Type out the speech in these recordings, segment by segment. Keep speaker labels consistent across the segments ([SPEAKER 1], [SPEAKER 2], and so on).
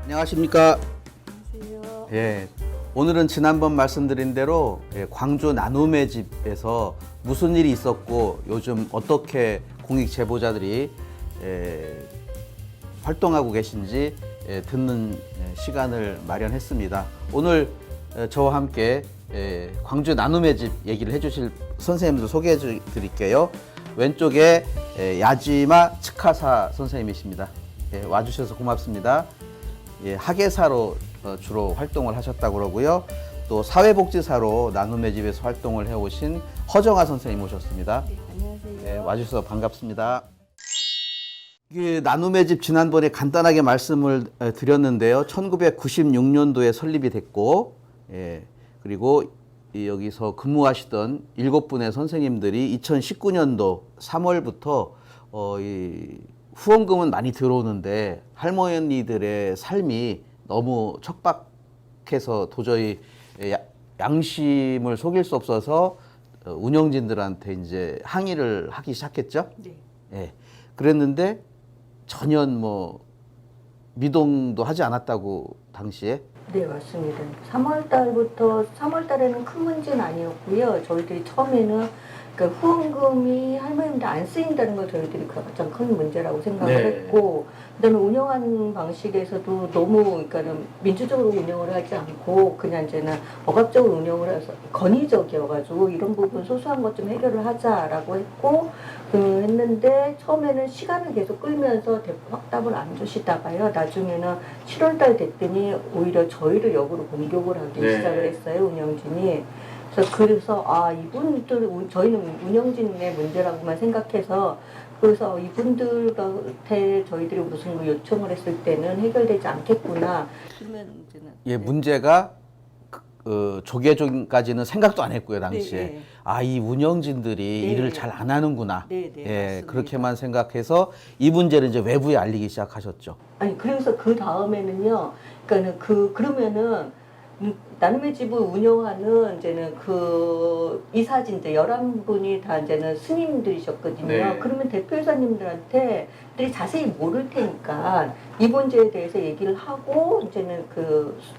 [SPEAKER 1] 안녕하십니까.
[SPEAKER 2] 안녕하세요.
[SPEAKER 1] 예, 오늘은 지난번 말씀드린 대로 광주 나눔의 집에서 무슨 일이 있었고 요즘 어떻게 공익 제보자들이 활동하고 계신지 듣는 시간을 마련했습니다. 오늘 저와 함께 광주 나눔의 집 얘기를 해주실 선생님들 소개해 드릴게요. 왼쪽에 야지마 츠카사 선생님이십니다. 와주셔서 고맙습니다. 학예사로 주로 활동을 하셨다고 그러고요. 또 사회복지사로 나눔의 집에서 활동을 해오신 허정아 선생님 오셨습니다.
[SPEAKER 2] 네, 안녕하세요.
[SPEAKER 1] 와주셔서 반갑습니다. 나눔의 집 지난번에 간단하게 말씀을 드렸는데요. 1996년도에 설립이 됐고, 그리고 여기서 근무하시던 7분의 선생님들이 2019년도 3월부터 이 후원금은 많이 들어오는데 할머니들의 삶이 너무 척박해서 도저히 양심을 속일 수 없어서 운영진들한테 이제 항의를 하기 시작했죠.
[SPEAKER 2] 네.
[SPEAKER 1] 예. 그랬는데 전혀 뭐 미동도 하지 않았다고 당시에.
[SPEAKER 2] 네, 맞습니다. 3월 달부터 3월 달에는 큰 문제는 아니었고요. 저희들이 처음에는 그러니까 후원금이 할머니한테 안 쓰인다는 걸 저희들이 가장 큰 문제라고 생각을
[SPEAKER 1] 네.
[SPEAKER 2] 했고, 그다음에 운영하는 방식에서도 너무 그러니까는 민주적으로 운영을 하지 않고 그냥 이제는 억압적으로 운영을 해서 권위적이어가지고 이런 부분 소소한 것 좀 해결을 하자라고 했고 했는데 처음에는 시간을 계속 끌면서 확답을 안 주시다가요. 나중에는 7월 달 됐더니 오히려 저희를 역으로 공격을 하기 시작을 했어요. 운영진이. 그래서 이분들 저희는 운영진의 문제라고만 생각해서 그래서 이분들한테 저희들이 무슨 뭐 요청을 했을 때는 해결되지 않겠구나. 그러면 이제는
[SPEAKER 1] 문제가 조계종까지는 생각도 안 했고요 당시에.
[SPEAKER 2] 네.
[SPEAKER 1] 이 운영진들이
[SPEAKER 2] 네.
[SPEAKER 1] 일을 잘 안 하는구나.
[SPEAKER 2] 네, 맞습니다.
[SPEAKER 1] 그렇게만 생각해서 이 문제를 이제 외부에 알리기 시작하셨죠.
[SPEAKER 2] 아니 그래서 그 다음에는요. 그러니까는 그러면은 나눔의 집을 운영하는 이제는 그 이사진들 11분이 다 이제는 스님들이셨거든요.
[SPEAKER 1] 네.
[SPEAKER 2] 그러면 대표이사님들한테 들이 자세히 모를 테니까 이 문제에 대해서 얘기를 하고 이제는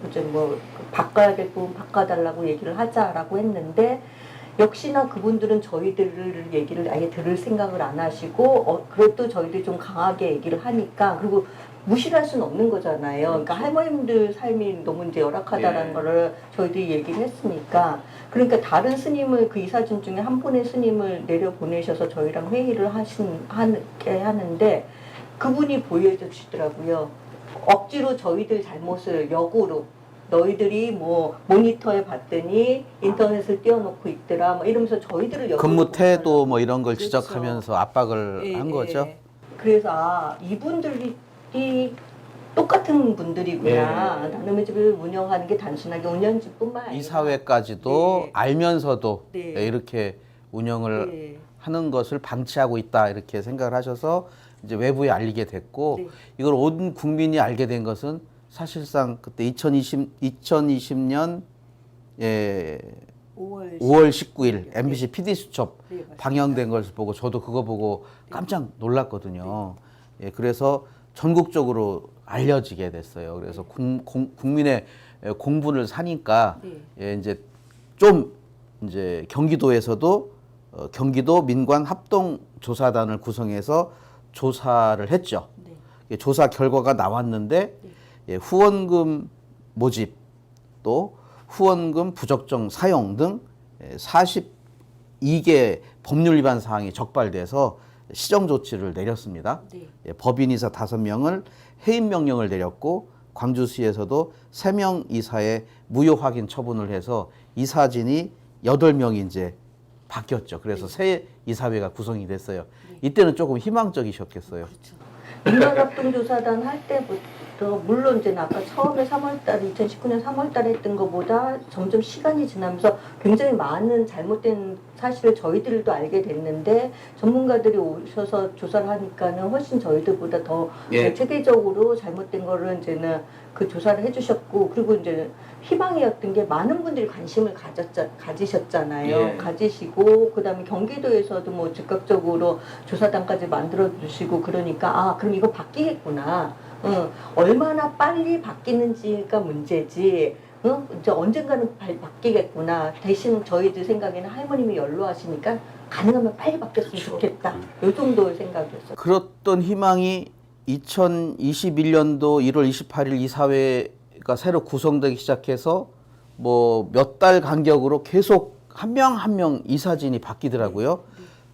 [SPEAKER 2] 이제 뭐 바꿔야 될 부분 바꿔달라고 얘기를 하자라고 했는데 역시나 그분들은 저희들을 얘기를 아예 들을 생각을 안 하시고 그래도 저희들이 좀 강하게 얘기를 하니까 그리고 무시를 할 수는 없는 거잖아요. 그러니까 할머님들 삶이 너무 이제 열악하다라는 거를 저희들이 얘기를 했으니까 그러니까 다른 스님을 그 이사진 중에 한 분의 스님을 내려 보내셔서 저희랑 회의를 하게 하는데 그분이 보여주시더라고요. 억지로 저희들 잘못을 역으로 너희들이 뭐 모니터에 봤더니 인터넷을 띄워놓고 있더라 뭐 이러면서 저희들을
[SPEAKER 1] 근무 태도 뭐 이런 걸
[SPEAKER 2] 그렇죠.
[SPEAKER 1] 지적하면서 압박을 한 거죠.
[SPEAKER 2] 그래서 이분들이 똑같은 분들이구나. 나눔의 집을 운영하는 게 단순하게 운영집뿐만 아니라
[SPEAKER 1] 이 사회까지도
[SPEAKER 2] 네.
[SPEAKER 1] 알면서도
[SPEAKER 2] 네.
[SPEAKER 1] 이렇게 운영을
[SPEAKER 2] 네.
[SPEAKER 1] 하는 것을 방치하고 있다 이렇게 생각을 하셔서 이제 외부에 알리게 됐고
[SPEAKER 2] 네.
[SPEAKER 1] 이걸 온 국민이 알게 된 것은 사실상 그때 2020년 5월 19일 MBC PD수첩
[SPEAKER 2] 네, 맞습니다.
[SPEAKER 1] 방영된 것을 보고 저도 그거 보고 깜짝 놀랐거든요. 그래서 전국적으로 알려지게 됐어요. 그래서 국민의 공분을 사니까 이제 좀 이제 경기도에서도 경기도 민관 합동 조사단을 구성해서 조사를 했죠. 조사 결과가 나왔는데 후원금 모집 또 후원금 부적정 사용 등 42개 법률 위반 사항이 적발돼서 시정 조치를 내렸습니다. 법인이사 5명을 해임 명령을 내렸고 광주시에서도 3명 이사의 무효 확인 처분을 해서 이사진이 8명이 이제 바뀌었죠. 그래서 새 이사회가 구성이 됐어요. 이때는 조금 희망적이셨겠어요.
[SPEAKER 2] 민간합동조사단 할 때부터 물론 이제 아까 처음에 3월달 2019년 3월달에 했던 것보다 점점 시간이 지나면서 굉장히 많은 잘못된 사실을 저희들도 알게 됐는데 전문가들이 오셔서 조사를 하니까는 훨씬 저희들보다 더 체계적으로 잘못된 거를 이제는 그 조사를 해주셨고 그리고 이제 희망이었던 게 많은 분들이 관심을 가지셨잖아요. 가지시고 그다음에 경기도에서도 뭐 즉각적으로 조사단까지 만들어 주시고 그러니까 그럼 이거 바뀌겠구나. 얼마나 빨리 바뀌는지가 문제지. 이제 언젠가는 바뀌겠구나. 대신 저희들 생각에는 할머님이 연로하시니까 가능하면 빨리 바뀌었으면 좋겠다. 요 정도의 생각이었어요.
[SPEAKER 1] 그랬던 희망이 2021년도 1월 28일 이사회가 새로 구성되기 시작해서 뭐 몇 달 간격으로 계속 한 명 한 명 이사진이 바뀌더라고요.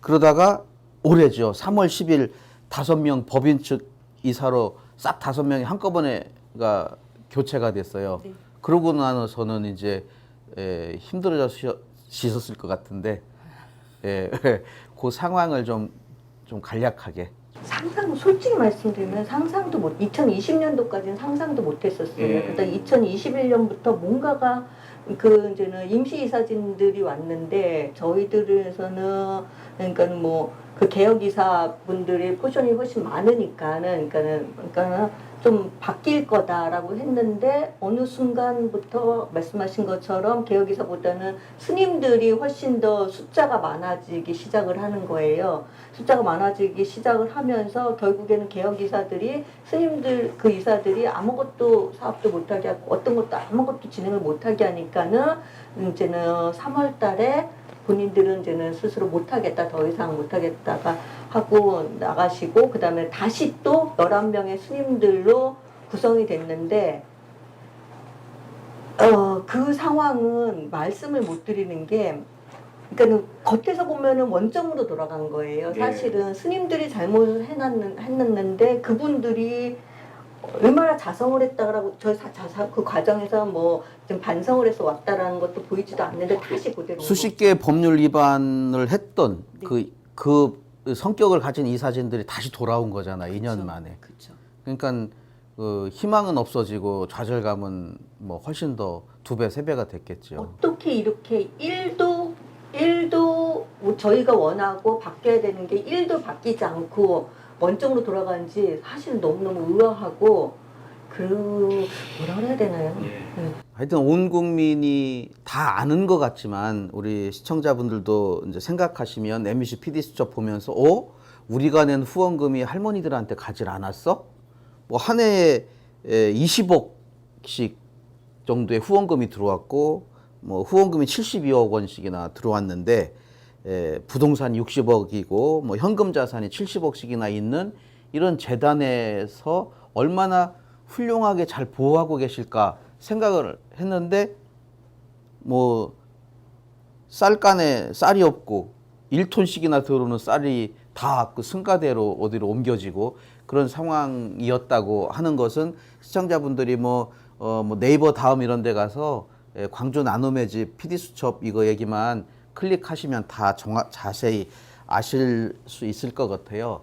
[SPEAKER 1] 그러다가 올해죠. 3월 10일 5명 법인 측 이사로 싹 5명이 한꺼번에가 교체가 됐어요.
[SPEAKER 2] 네.
[SPEAKER 1] 그러고 나서는 이제 힘들어지셨을 것 같은데 그 상황을 좀 간략하게.
[SPEAKER 2] 솔직히 말씀드리면 상상도 2020년도까지는 상상도 못했었어요.
[SPEAKER 1] 예.
[SPEAKER 2] 그러다 2021년부터 뭔가가 이제는 임시이사진들이 왔는데 저희들에서는 그러니까는 뭐 그 개혁이사 분들의 포션이 훨씬 많으니까는 그러니까는 좀 바뀔 거다라고 했는데 어느 순간부터 말씀하신 것처럼 개혁이사보다는 스님들이 훨씬 더 숫자가 많아지기 시작을 하는 거예요. 숫자가 많아지기 시작을 하면서 결국에는 개혁이사들이 스님들 그 이사들이 아무것도 사업도 못하게 하고 어떤 것도 아무것도 진행을 못하게 하니까는 이제는 3월 달에 본인들은 이제는 스스로 못하겠다, 더 이상 못하겠다가 하고 나가시고, 그 다음에 다시 또 11명의 스님들로 구성이 됐는데, 그 상황은 말씀을 못 드리는 게, 그러니까 겉에서 보면은 원점으로 돌아간 거예요. 사실은 스님들이 잘못을 해놨는데 그분들이 얼마나 자성을 했다라고 그 과정에서 뭐 좀 반성을 해서 왔다라는 것도 보이지도 않는데 다시 그대로
[SPEAKER 1] 수십 개의 법률 위반을 했던
[SPEAKER 2] 네.
[SPEAKER 1] 그 성격을 가진 이사진들이 다시 돌아온 거잖아. 2년
[SPEAKER 2] 그쵸.
[SPEAKER 1] 만에.
[SPEAKER 2] 그쵸.
[SPEAKER 1] 그러니까 그 희망은 없어지고 좌절감은 뭐 훨씬 더 2배, 3배가 됐겠죠.
[SPEAKER 2] 어떻게 이렇게 일도 뭐 저희가 원하고 바뀌어야 되는 게 일도 바뀌지 않고 원점으로 돌아가는지 사실 너무너무 의아하고 뭐라 그래야 되나요?
[SPEAKER 1] 하여튼 온 국민이 다 아는 것 같지만 우리 시청자분들도 이제 생각하시면 MBC PD수첩 보면서 우리가 낸 후원금이 할머니들한테 가질 않았어? 뭐 한 해에 20억씩 정도의 후원금이 들어왔고 뭐 후원금이 72억 원씩이나 들어왔는데 부동산 60억이고 뭐 현금 자산이 70억씩이나 있는 이런 재단에서 얼마나 훌륭하게 잘 보호하고 계실까 생각을 했는데 뭐 쌀간에 쌀이 없고 1톤씩이나 들어오는 쌀이 다 그 승가대로 어디로 옮겨지고 그런 상황이었다고 하는 것은 시청자분들이 뭐 네이버 다음 이런 데 가서 광주 나눔의 집 PD수첩 이거 얘기만 클릭하시면 다 자세히 아실 수 있을 것 같아요.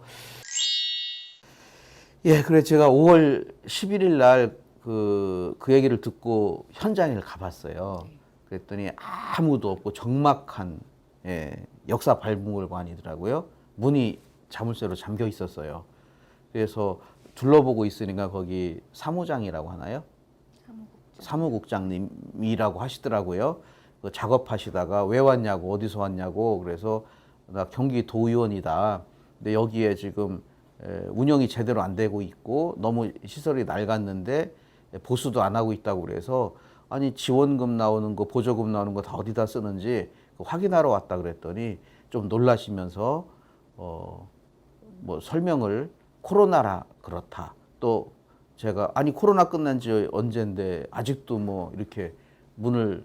[SPEAKER 1] 예, 그래 제가 5월 11일 날 그 얘기를 듣고 현장에 가봤어요. 그랬더니 아무도 없고 적막한 역사 발굴관이더라고요. 문이 자물쇠로 잠겨 있었어요. 그래서 둘러보고 있으니까 거기 사무장이라고 하나요? 사무국장님이라고 하시더라고요. 그 작업하시다가 왜 왔냐고 어디서 왔냐고 그래서 나 경기도의원이다. 근데 여기에 지금 운영이 제대로 안 되고 있고 너무 시설이 낡았는데 보수도 안 하고 있다고 그래서 아니 지원금 나오는 거 보조금 나오는 거 다 어디다 쓰는지 확인하러 왔다 그랬더니 좀 놀라시면서 뭐 설명을 코로나라 그렇다. 또 제가 아니 코로나 끝난 지 언젠데 아직도 뭐 이렇게 문을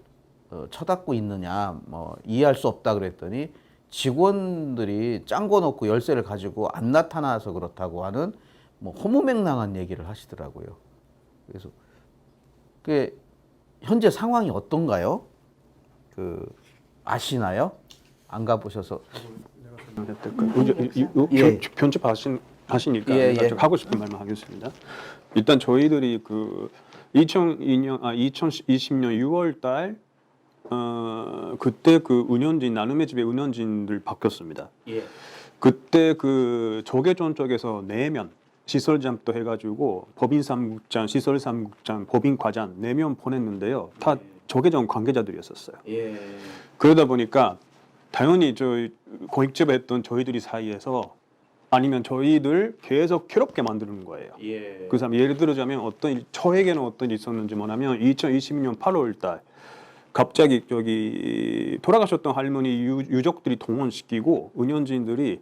[SPEAKER 1] 쳐닫고 있느냐 뭐 이해할 수 없다 그랬더니 직원들이 짱거 놓고 열쇠를 가지고 안 나타나서 그렇다고 하는 뭐 허무맹랑한 얘기를 하시더라고요. 그래서 그 현재 상황이 어떤가요? 아시나요? 안 가보셔서.
[SPEAKER 3] 편집하시니까
[SPEAKER 1] 예.
[SPEAKER 3] 하고 싶은 말만 하겠습니다. 일단 저희들이 그 2020년 6월 달 그때 그 운영진 나눔의 집의 운영진들 바뀌었습니다.
[SPEAKER 1] 예.
[SPEAKER 3] 그때 그 조계존 쪽에서 내면 시설장도 해가지고 법인 사무국장, 시설 사무국장, 법인 과장 4명 보냈는데요. 다 조계존 관계자들이었었어요.
[SPEAKER 1] 예.
[SPEAKER 3] 그러다 보니까 당연히 저 고익재배 했던 저희들이 사이에서 아니면 저희들 계속 괴롭게 만드는 거예요. 그 사람 예를 들자면 저에게는 어떤 일이 있었는지 뭐냐면 2022년 8월 달 갑자기 저기 돌아가셨던 할머니 유족들이 동원시키고 은연진들이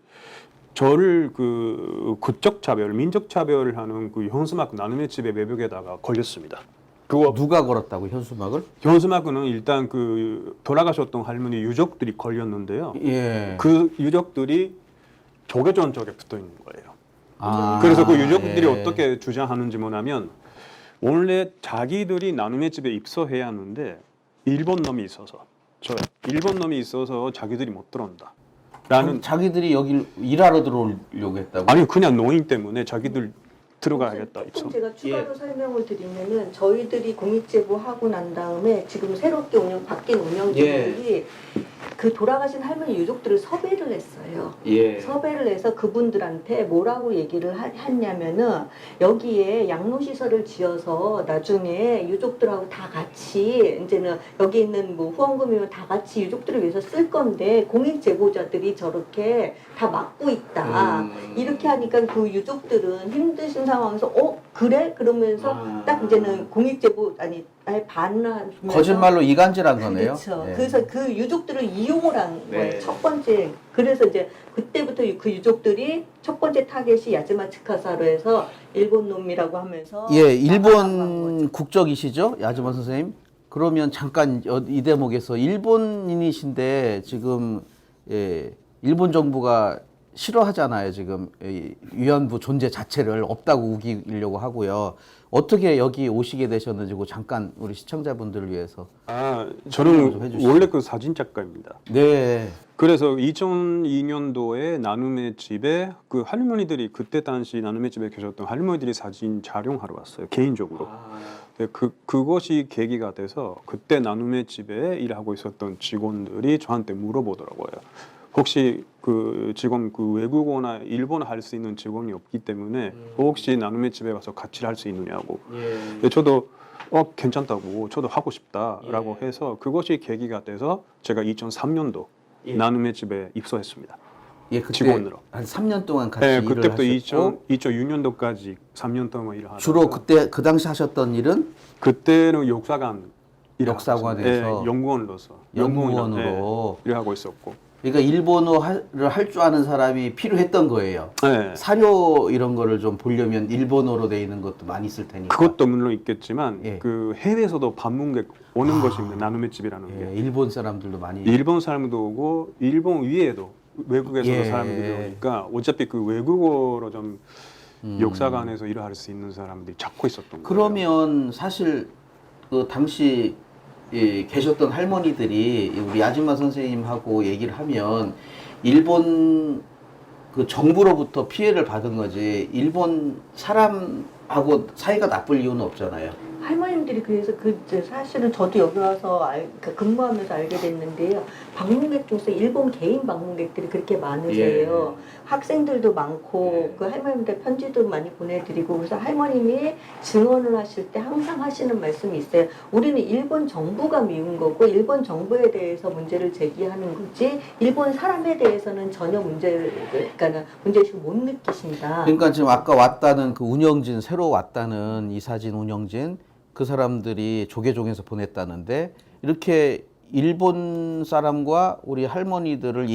[SPEAKER 3] 저를 그 국적 차별, 민족 차별을 하는 그 현수막 나눔의 집의 외벽에다가 걸렸습니다. 그거
[SPEAKER 1] 누가 걸었다고 현수막을?
[SPEAKER 3] 현수막은 일단 그 돌아가셨던 할머니 유족들이 걸렸는데요.
[SPEAKER 1] 예.
[SPEAKER 3] 그 유족들이 조계전 쪽에 붙어 있는 거예요.
[SPEAKER 1] 아,
[SPEAKER 3] 그래서 그 유족들이
[SPEAKER 1] 예.
[SPEAKER 3] 어떻게 주장하는지 뭐냐면 원래 자기들이 나눔의 집에 입소해야 하는데 일본 놈이 있어서 자기들이 못 들어온다. 라는
[SPEAKER 1] 자기들이 여기 일하러 들어오려고 했다고?
[SPEAKER 3] 아니 그냥 노인 때문에 자기들 들어가야겠다.
[SPEAKER 2] 조금
[SPEAKER 3] 입소.
[SPEAKER 2] 제가 추가로 설명을 드리면은 저희들이 공익제보 하고 난 다음에 지금 새롭게 바뀐 운영진들이 그 돌아가신 할머니 유족들을 섭외를 했어요. 섭외를 해서 그분들한테 뭐라고 얘기를 했냐면은 여기에 양로시설을 지어서 나중에 유족들하고 다 같이 이제는 여기 있는 뭐 후원금이면 다 같이 유족들을 위해서 쓸 건데 공익제보자들이 저렇게 다 막고 있다. 이렇게 하니까 그 유족들은 힘드신 상황에서 그래? 그러면서 딱 이제는 공익제보 아니 반하면서
[SPEAKER 1] 거짓말로 이간질한 거네요.
[SPEAKER 2] 그렇죠.
[SPEAKER 1] 예.
[SPEAKER 2] 그래서 그 유족들을 이용을 한 거예요. 첫 번째. 그래서 이제 그때부터 그 유족들이 첫 번째 타겟이 야즈마 츠카사로 해서 일본 놈이라고 하면서
[SPEAKER 1] 예, 일본 국적이시죠? 야즈마 선생님? 그러면 잠깐 이 대목에서 일본인이신데 지금 일본 정부가 싫어하잖아요. 지금 이 위안부 존재 자체를 없다고 우기려고 하고요. 어떻게 여기 오시게 되셨는지 잠깐 우리 시청자분들을 위해서. 좀
[SPEAKER 3] 저는
[SPEAKER 1] 해주시죠.
[SPEAKER 3] 원래 그 사진 작가입니다.
[SPEAKER 1] 네.
[SPEAKER 3] 그래서 2002년도에 나눔의 집에 그 할머니들이 그때 당시 나눔의 집에 계셨던 할머니들이 사진 촬영하러 왔어요. 개인적으로. 네, 그것이 계기가 돼서 그때 나눔의 집에 일하고 있었던 직원들이 저한테 물어보더라고요. 혹시 그 직원 그 외국어나 일본어 할 수 있는 직원이 없기 때문에 혹시 나눔의 집에 가서 같이 할 수 있느냐고. 근데 저도 괜찮다고 저도 하고 싶다라고 해서 그것이 계기가 돼서 제가 2003년도 나눔의 집에 입소했습니다.
[SPEAKER 1] 예, 그때
[SPEAKER 3] 직원으로.
[SPEAKER 1] 한 3년 동안 같이
[SPEAKER 3] 네,
[SPEAKER 1] 일을
[SPEAKER 3] 그때부터
[SPEAKER 1] 하셨고
[SPEAKER 3] 2006년도까지 3년 동안 일을 하다가
[SPEAKER 1] 주로 그때 그 당시 하셨던 일은
[SPEAKER 3] 그때는 역사관
[SPEAKER 1] 역사관에서
[SPEAKER 3] 연구원으로서
[SPEAKER 1] 연구원으로
[SPEAKER 3] 일을 하고 있었고.
[SPEAKER 1] 그러니까 일본어를 할 줄 아는 사람이 필요했던 거예요.
[SPEAKER 3] 네.
[SPEAKER 1] 사료 이런 거를 좀 보려면 일본어로 돼 있는 것도 많이 있을 테니까.
[SPEAKER 3] 그것도 물론 있겠지만
[SPEAKER 1] 예.
[SPEAKER 3] 그 해외에서도 방문객 오는 것입니다. 나눔의 집이라는 게.
[SPEAKER 1] 예, 일본 사람들도 많이.
[SPEAKER 3] 일본 사람도 오고 일본 위에도 외국에서도
[SPEAKER 1] 예.
[SPEAKER 3] 사람들이 오니까 어차피 그 외국어로 좀 역사관에서 일을 할 수 있는 사람들이 찾고 있었던 거예요.
[SPEAKER 1] 그러면 사실 그 당시 계셨던 할머니들이 우리 아줌마 선생님하고 얘기를 하면 일본 그 정부로부터 피해를 받은 거지 일본 사람하고 사이가 나쁠 이유는 없잖아요.
[SPEAKER 2] 할머님들이 그래서 사실은 저도 여기 와서 근무하면서 알게 됐는데요. 방문객 중에서 일본 개인 방문객들이 그렇게 많으세요. 학생들도 많고 그 할머님들 편지도 많이 보내드리고 그래서 할머님이 증언을 하실 때 항상 하시는 말씀이 있어요. 우리는 일본 정부가 미운 거고 일본 정부에 대해서 문제를 제기하는 거지 일본 사람에 대해서는 전혀 문제의식을 못 느끼신다.
[SPEAKER 1] 그러니까 지금 아까 왔다는 그 운영진 새로 왔다는 이사진 운영진 그 사람들이 조계종에서 보냈다는데 이렇게 일본 사람과 우리 할머니들을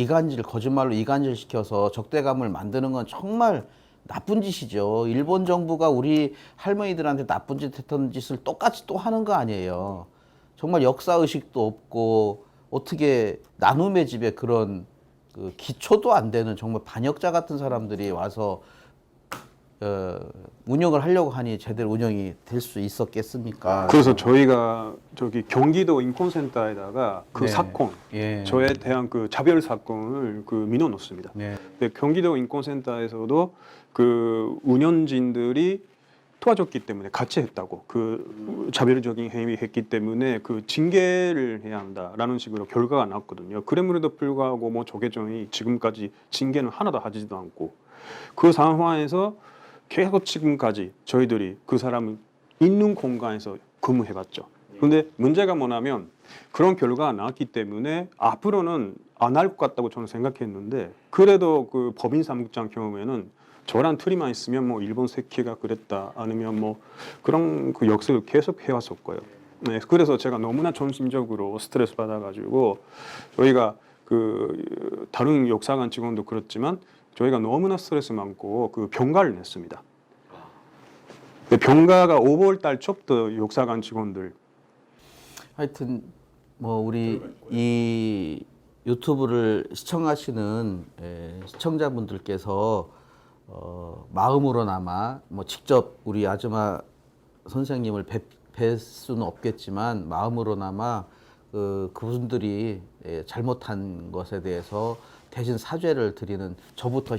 [SPEAKER 1] 거짓말로 이간질 시켜서 적대감을 만드는 건 정말 나쁜 짓이죠. 일본 정부가 우리 할머니들한테 나쁜 짓 했던 짓을 똑같이 또 하는 거 아니에요. 정말 역사의식도 없고 어떻게 나눔의 집에 그런 그 기초도 안 되는 정말 반역자 같은 사람들이 와서 운영을 하려고 하니 제대로 운영이 될 수 있었겠습니까?
[SPEAKER 3] 그래서 저희가 저기 경기도 인권센터에다가 그
[SPEAKER 1] 네.
[SPEAKER 3] 사건, 저에 대한 그 차별 사건을 그 민원했습니다.
[SPEAKER 1] 네.
[SPEAKER 3] 근데 경기도 인권센터에서도 그 운영진들이 도와줬기 때문에 같이 했다고 그 차별적인 행위했기 때문에 그 징계를 해야 한다라는 식으로 결과가 나왔거든요. 그럼에도 불구하고 뭐 조계종이 지금까지 징계는 하나도 하지도 않고 그 상황에서 계속 지금까지 저희들이 그 사람을 있는 공간에서 근무해봤죠. 근데 문제가 뭐냐면 그런 결과가 나왔기 때문에 앞으로는 안 할 것 같다고 저는 생각했는데 그래도 그 법인 사무국장 경우에는 저랑 틀이만 있으면 뭐 일본 새끼가 그랬다 아니면 뭐 그런 그 역사를 계속 해왔을 거예요. 네, 그래서 제가 너무나 정신적으로 스트레스 받아가지고 저희가 그 다른 역사관 직원도 그렇지만 저희가 너무나 스트레스 많고 그 병가를 냈습니다. 근데 병가가 5월 달 초부터 역사관 직원들
[SPEAKER 1] 하여튼 뭐 우리 이 유튜브를 시청하시는 시청자분들께서 마음으로나마 뭐 직접 우리 아즈마 선생님을 뵐 수는 없겠지만 마음으로나마 그분들이 잘못한 것에 대해서 대신 사죄를 드리는 저부터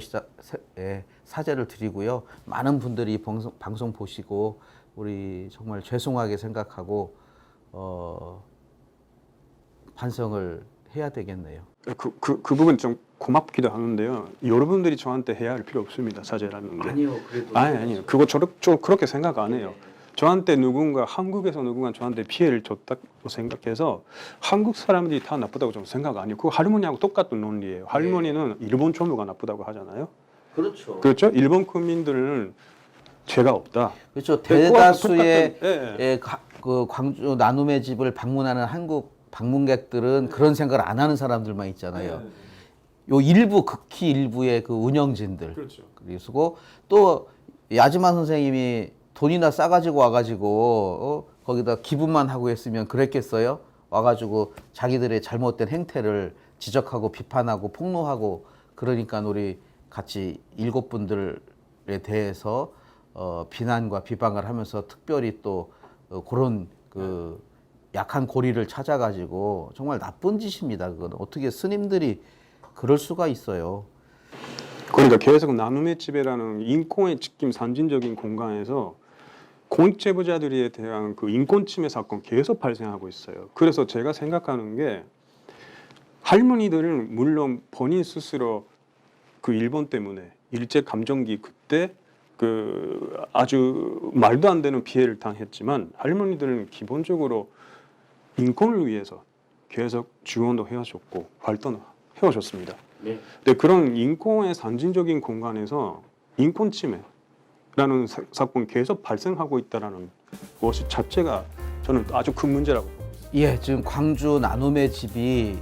[SPEAKER 1] 사죄를 드리고요. 많은 분들이 방송 보시고 우리 정말 죄송하게 생각하고 반성을 해야 되겠네요.
[SPEAKER 3] 그 부분 좀 고맙기도 하는데요. 여러분들이 저한테 해야 할 필요 없습니다. 사죄라는 게.
[SPEAKER 1] 아니요, 그래도
[SPEAKER 3] 아니요. 그거 저 그렇게 생각 안 해요. 저한테 누군가 한국에서 누군가 저한테 피해를 줬다고 생각해서 한국 사람들이 다 나쁘다고 저는 생각 안 해요. 그거 할머니하고 똑같은 논리예요. 할머니는 일본 정부가 나쁘다고 하잖아요.
[SPEAKER 1] 그렇죠.
[SPEAKER 3] 그렇죠? 일본 국민들은 죄가 없다.
[SPEAKER 1] 그렇죠.
[SPEAKER 3] 네,
[SPEAKER 1] 대다수의
[SPEAKER 3] 똑같은,
[SPEAKER 1] 그 광주 나눔의 집을 방문하는 한국 방문객들은 그런 생각을 안 하는 사람들만 있잖아요. 요 일부 극히 일부의 그 운영진들.
[SPEAKER 3] 그렇죠.
[SPEAKER 1] 그리고 또 야지만 선생님이 돈이나 싸가지고 와가지고 거기다 기부만 하고 했으면 그랬겠어요? 와가지고 자기들의 잘못된 행태를 지적하고 비판하고 폭로하고 그러니까 우리 같이 7분들에 대해서 비난과 비방을 하면서 특별히 또 그런 그 약한 고리를 찾아가지고 정말 나쁜 짓입니다. 그건 어떻게 스님들이 그럴 수가 있어요.
[SPEAKER 3] 그러니까 계속 나눔의 집이라는 인권의 지킴 상징적인 공간에서 공익제보자들에 대한 그 인권 침해 사건 계속 발생하고 있어요. 그래서 제가 생각하는 게 할머니들은 물론 본인 스스로 그 일본 때문에 일제 감정기 그때 그 아주 말도 안 되는 피해를 당했지만 할머니들은 기본적으로 인권을 위해서 계속 지원도 해오셨고 활동을 해오셨습니다.
[SPEAKER 1] 네.
[SPEAKER 3] 근데 그런 인권의 상징적인 공간에서 인권 침해라는 사건이 계속 발생하고 있다는 것이 자체가 저는 아주 큰 문제라고 봅니다.
[SPEAKER 1] 예, 지금 광주 나눔의 집이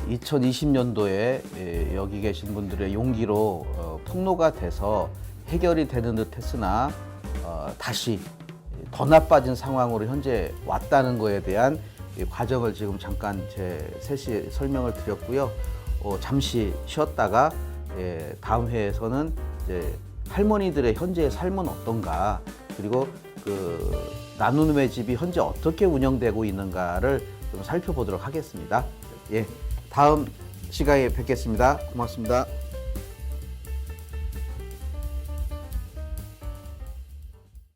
[SPEAKER 1] 2020년도에 여기 계신 분들의 용기로 폭로가 돼서 해결이 되는 듯 했으나 다시 더 나빠진 상황으로 현재 왔다는 거에 대한 이 과정을 지금 잠깐 제 셋이 설명을 드렸고요. 잠시 쉬었다가 다음 회에서는 이제 할머니들의 현재의 삶은 어떤가 그리고 그 나눔의 집이 현재 어떻게 운영되고 있는가를 좀 살펴보도록 하겠습니다. 예, 다음 시간에 뵙겠습니다. 고맙습니다.